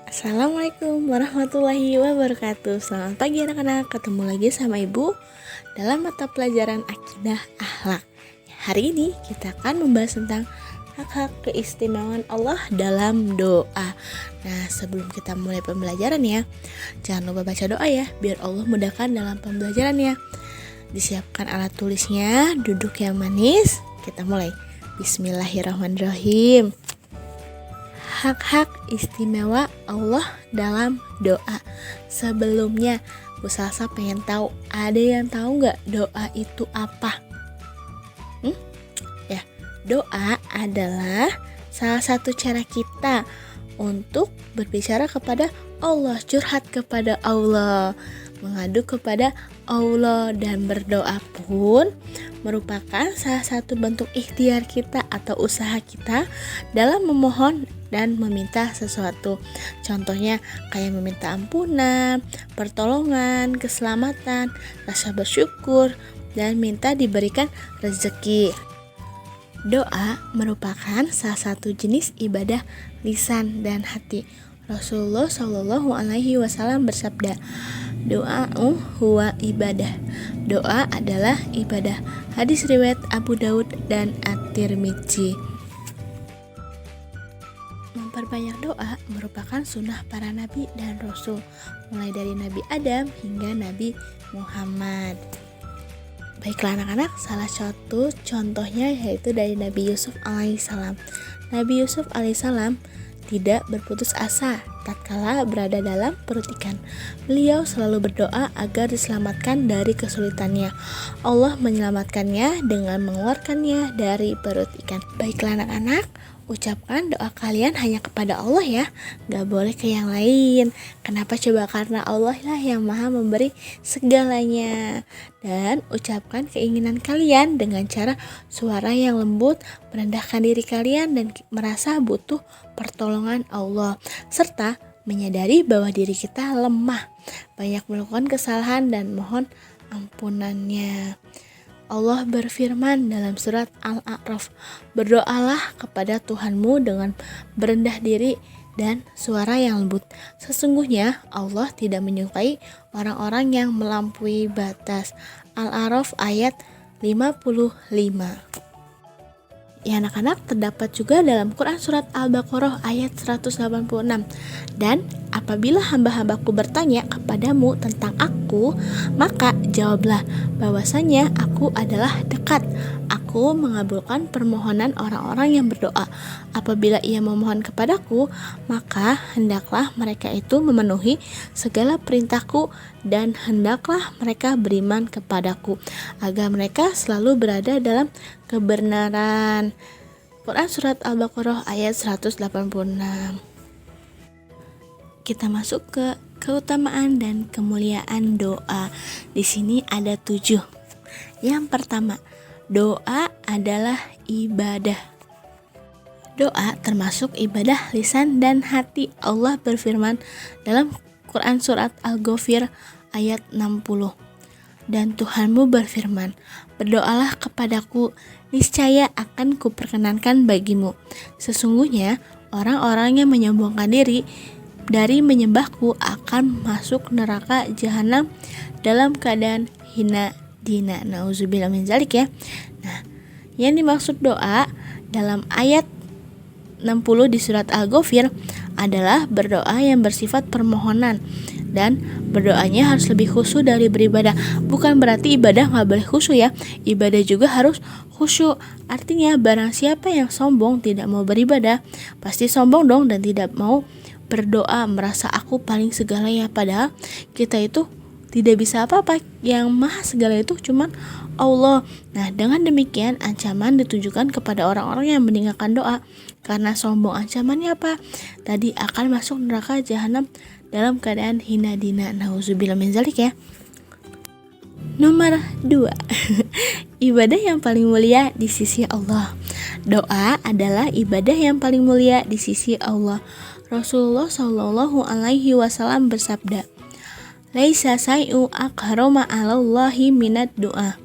Assalamualaikum warahmatullahi wabarakatuh. Selamat pagi anak-anak, ketemu lagi sama Ibu dalam mata pelajaran Akidah Akhlak. Hari ini kita akan membahas tentang hak-hak keistimewaan Allah dalam doa. Nah, sebelum kita mulai pembelajaran ya, jangan lupa baca doa ya, biar Allah mudahkan dalam pembelajarannya. Disiapkan alat tulisnya, duduk yang manis, kita mulai. Bismillahirrahmanirrahim. Hak-hak istimewa Allah dalam doa. Sebelumnya, Bu Salsa pengen tahu, ada yang tahu nggak doa itu apa? Ya, doa adalah salah satu cara kita untuk berbicara kepada Allah, curhat kepada Allah, mengadu kepada Allah, dan berdoa pun merupakan salah satu bentuk ikhtiar kita atau usaha kita dalam memohon dan meminta sesuatu. Contohnya kayak meminta ampunan, pertolongan, keselamatan, rasa bersyukur, dan minta diberikan rezeki. Doa merupakan salah satu jenis ibadah lisan dan hati. Rasulullah Shallallahu Alaihi Wasallam bersabda, doa huwa ibadah. Doa adalah ibadah. Hadis riwayat Abu Daud dan At-Tirmidzi. Memperbanyak doa merupakan sunnah para nabi dan rasul, mulai dari Nabi Adam hingga Nabi Muhammad. Baiklah anak-anak, salah satu contohnya yaitu dari Nabi Yusuf alaihissalam. Nabi Yusuf alaihissalam tidak berputus asa tatkala berada dalam perut ikan. Beliau selalu berdoa agar diselamatkan dari kesulitannya. Allah menyelamatkannya dengan mengeluarkannya dari perut ikan. Baiklah anak-anak, ucapkan doa kalian hanya kepada Allah ya, gak boleh ke yang lain. Kenapa coba? Karena Allah lah yang maha memberi segalanya. Dan ucapkan keinginan kalian dengan cara suara yang lembut, merendahkan diri kalian dan merasa butuh pertolongan Allah, serta menyadari bahwa diri kita lemah, banyak melakukan kesalahan dan mohon ampunannya. Allah berfirman dalam surat Al-A'raf, berdoalah kepada Tuhanmu dengan berendah diri dan suara yang lembut. Sesungguhnya Allah tidak menyukai orang-orang yang melampaui batas. Al-A'raf ayat 55. Ya anak-anak, terdapat juga dalam Quran surat Al-Baqarah ayat 186. Dan apabila hamba-hambaku bertanya kepadamu tentang aku, maka jawablah bahwasanya aku adalah dekat. Aku mengabulkan permohonan orang-orang yang berdoa. Apabila ia memohon kepadaku, maka hendaklah mereka itu memenuhi segala perintahku dan hendaklah mereka beriman kepadaku agar mereka selalu berada dalam kebenaran. Quran surat Al-Baqarah ayat 186. Kita masuk ke keutamaan dan kemuliaan doa. Di sini ada 7. Yang pertama, doa adalah ibadah. Doa termasuk ibadah lisan dan hati. Allah berfirman dalam Quran surat Al-Ghafir ayat 60. Dan Tuhanmu berfirman, berdoalah kepadaku, niscaya akan kuperkenankan bagimu. Sesungguhnya orang-orang yang menyombongkan diri dari menyembahku akan masuk neraka jahanam dalam keadaan hina dina. Nauzubillah min zalik ya. Nah, yang dimaksud doa dalam ayat 60 di surat Al-Ghafir adalah berdoa yang bersifat permohonan, dan berdoanya harus lebih khusyuk dari beribadah. Bukan berarti ibadah gak boleh khusyuk ya, ibadah juga harus khusyuk. Artinya barang siapa yang sombong tidak mau beribadah, pasti sombong dong dan tidak mau berdoa, merasa aku paling segala ya, padahal kita itu tidak bisa apa-apa, yang maha segala itu cuman Allah. Nah, dengan demikian ancaman ditujukan kepada orang-orang yang meninggalkan doa karena sombong. Ancamannya apa? Tadi akan masuk neraka jahanam dalam keadaan hina dina. Nauzubillah min zalik ya. Nomor 2. Ibadah yang paling mulia di sisi Allah. Doa adalah ibadah yang paling mulia di sisi Allah. Rasulullah Shallallahu Alaihi Wasallam bersabda, laisa say'u akharoma 'alallahi minad doa.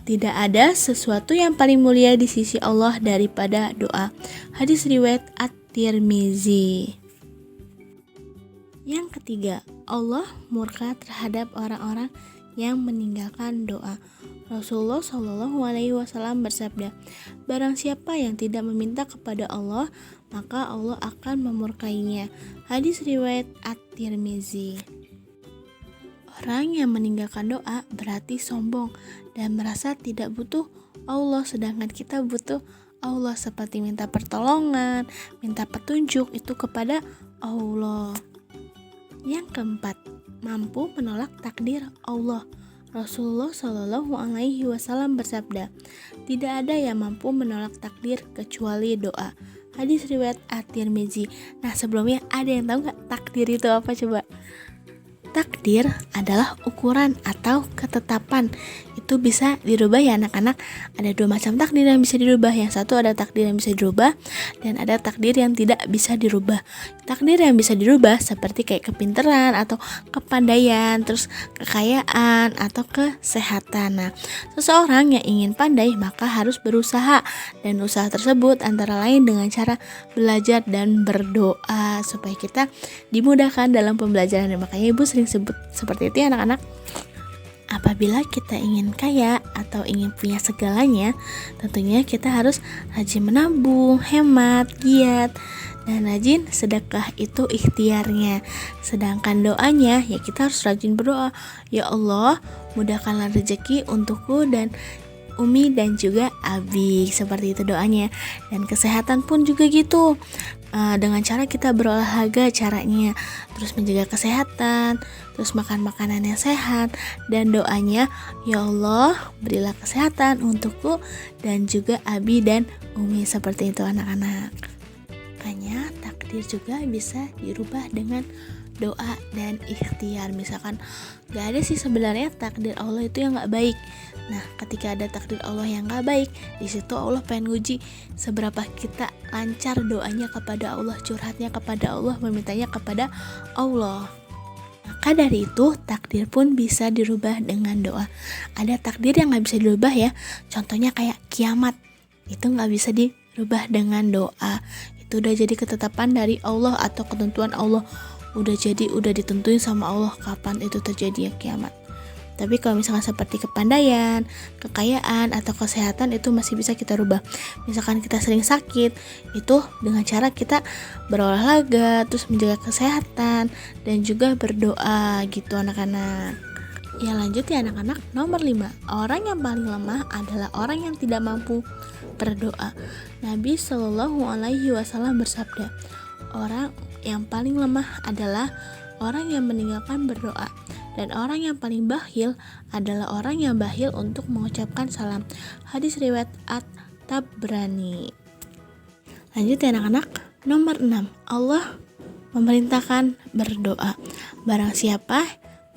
Tidak ada sesuatu yang paling mulia di sisi Allah daripada doa. Hadis riwayat At-Tirmidzi. Yang ketiga, Allah murka terhadap orang-orang yang meninggalkan doa. Rasulullah Shallallahu Alaihi Wasallam bersabda, barang siapa yang tidak meminta kepada Allah, maka Allah akan memurkainya. Hadis riwayat At-Tirmizi. Orang yang meninggalkan doa berarti sombong dan merasa tidak butuh Allah, sedangkan kita butuh Allah, seperti minta pertolongan, minta petunjuk itu kepada Allah. Yang keempat, mampu menolak takdir Allah. Rasulullah Shallallahu Alaihi Wasallam bersabda, tidak ada yang mampu menolak takdir kecuali doa. Hadis riwayat At-Tirmizi. Nah, sebelumnya ada yang tahu nggak takdir itu apa coba? Takdir adalah ukuran atau ketetapan. Itu bisa dirubah ya anak-anak. Ada dua macam takdir yang bisa dirubah. Yang satu ada takdir yang bisa dirubah, dan ada takdir yang tidak bisa dirubah. Takdir yang bisa dirubah seperti kayak kepintaran atau kepandaian, terus kekayaan atau kesehatan. Nah, seseorang yang ingin pandai maka harus berusaha, dan usaha tersebut antara lain dengan cara belajar dan berdoa supaya kita dimudahkan dalam pembelajaran. Makanya ibu sering sebut seperti itu ya anak-anak. Apabila kita ingin kaya atau ingin punya segalanya, tentunya kita harus rajin menabung, hemat, giat, dan rajin sedekah, itu ikhtiarnya. Sedangkan doanya ya kita harus rajin berdoa, ya Allah mudahkanlah rezeki untukku dan Umi dan juga Abi, seperti itu doanya. Dan kesehatan pun juga gitu, dengan cara kita berolahraga caranya, terus menjaga kesehatan, terus makan makanan yang sehat, dan doanya, ya Allah berilah kesehatan untukku dan juga Abi dan Umi, seperti itu anak-anak. Makanya takdir juga bisa dirubah dengan doa dan ikhtiar. Misalkan gak ada sih sebenarnya takdir Allah itu yang gak baik. Nah, ketika ada takdir Allah yang gak baik, di situ Allah pengen nguji seberapa kita lancar doanya kepada Allah, curhatnya kepada Allah, memintanya kepada Allah. Maka dari itu takdir pun bisa dirubah dengan doa. Ada takdir yang gak bisa dirubah ya, contohnya kayak kiamat, itu gak bisa dirubah dengan doa. Itu udah jadi ketetapan dari Allah atau ketentuan Allah, udah ditentuin sama Allah kapan itu terjadi ya kiamat. Tapi kalau misalkan seperti kepandaian, kekayaan, atau kesehatan, itu masih bisa kita rubah. Misalkan kita sering sakit, itu dengan cara kita berolahraga, terus menjaga kesehatan, dan juga berdoa gitu anak-anak. Ya lanjut ya anak-anak. Nomor 5, orang yang paling lemah adalah orang yang tidak mampu berdoa. Nabi Shallallahu Alaihi Wasallam bersabda, orang yang paling lemah adalah orang yang meninggalkan berdoa. Dan orang yang paling bakhil adalah orang yang bakhil untuk mengucapkan salam. Hadis riwayat At-Tabrani. Lanjut ya anak-anak. Nomor 6, Allah memerintahkan berdoa. Barang siapa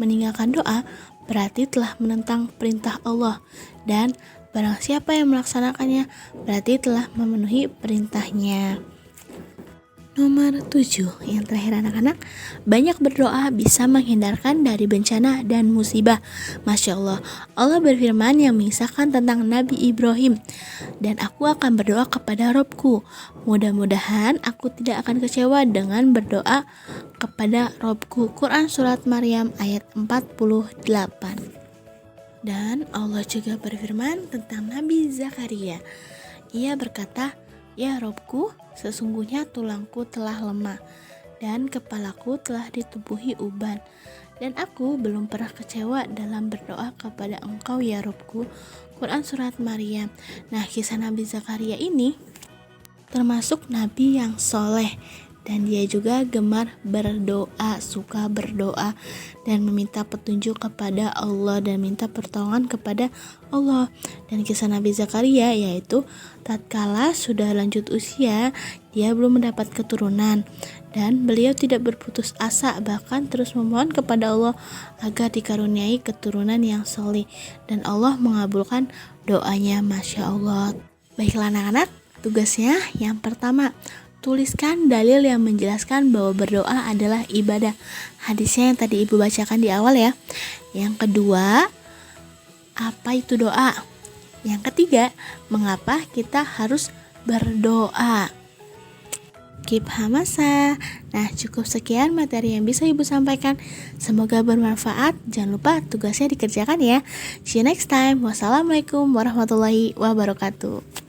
meninggalkan doa, berarti telah menentang perintah Allah. Dan barang siapa yang melaksanakannya, berarti telah memenuhi perintahnya. Nomor 7, yang terakhir anak-anak, banyak berdoa bisa menghindarkan dari bencana dan musibah. Masya Allah, Allah berfirman yang mengisahkan tentang Nabi Ibrahim, dan aku akan berdoa kepada Robku. Mudah-mudahan aku tidak akan kecewa dengan berdoa kepada Robku. Quran Surat Maryam ayat 48. Dan Allah juga berfirman tentang Nabi Zakaria. Ia berkata, ya Robku, sesungguhnya tulangku telah lemah dan kepalaku telah ditubuhi uban, dan aku belum pernah kecewa dalam berdoa kepada Engkau ya Robku. Quran Surat Maryam. Nah, kisah Nabi Zakaria ini termasuk Nabi yang soleh, dan dia juga gemar berdoa, suka berdoa dan meminta petunjuk kepada Allah dan minta pertolongan kepada Allah. Dan kisah Nabi Zakaria yaitu tatkala sudah lanjut usia, dia belum mendapat keturunan, dan beliau tidak berputus asa, bahkan terus memohon kepada Allah agar dikaruniai keturunan yang soleh, dan Allah mengabulkan doanya. Masya Allah. Baiklah anak-anak, tugasnya yang pertama, tuliskan dalil yang menjelaskan bahwa berdoa adalah ibadah. Hadisnya yang tadi ibu bacakan di awal ya. Yang kedua, apa itu doa? Yang ketiga, mengapa kita harus berdoa? keep hamasa. Nah, cukup sekian materi yang bisa Ibu sampaikan. Semoga bermanfaat. Jangan lupa tugasnya dikerjakan ya. See you next time. Wassalamualaikum warahmatullahi wabarakatuh.